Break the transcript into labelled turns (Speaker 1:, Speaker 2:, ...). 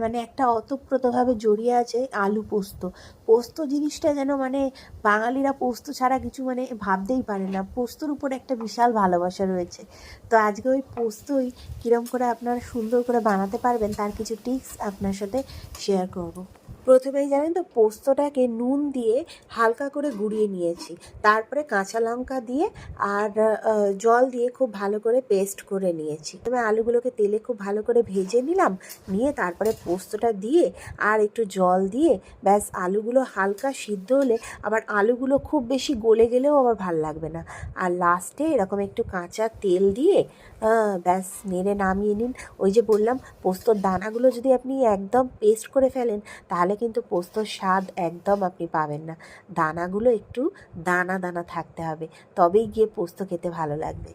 Speaker 1: মানে একটা ওতপ্রোতভাবে জড়িয়ে আছে আলু পোস্ত। পোস্ত জিনিসটা যেন মানে বাঙালিরা পোস্ত ছাড়া কিছু মানে ভাবতেই পারে না। পোস্তর উপর একটা বিশাল ভালোবাসা রয়েছে। তো আজকে ওই পোস্তই কীরকম করে আপনারা সুন্দর করে বানাতে পারবেন তার কিছু টিপস আপনার সাথে শেয়ার করব। প্রথমেই জানেন তো, পোস্তটাকে নুন দিয়ে হালকা করে গুঁড়িয়ে নিয়েছি, তারপরে কাঁচা লঙ্কা দিয়ে আর জল দিয়ে খুব ভালো করে পেস্ট করে নিয়েছি। তবে আলুগুলোকে তেলে খুব ভালো করে ভেজে নিলাম, নিয়ে তারপরে পোস্তটা দিয়ে আর একটু জল দিয়ে ব্যাস আলুগুলো হালকা সিদ্ধ হলে, আবার আলুগুলো খুব বেশি গলে গেলেও আবার ভাল লাগবে না, আর লাস্টে এরকম একটু কাঁচা তেল দিয়ে ব্যাস নেড়ে নামিয়ে নিন। ওই যে বললাম, পোস্তর দানাগুলো যদি আপনি একদম পেস্ট করে ফেলেন তাহলে কিন্তু পোস্তর স্বাদ একদম আপনি পাবেন না। দানাগুলো একটু দানা দানা থাকতে হবে, তবেই গিয়ে পোস্ত খেতে ভালো লাগবে।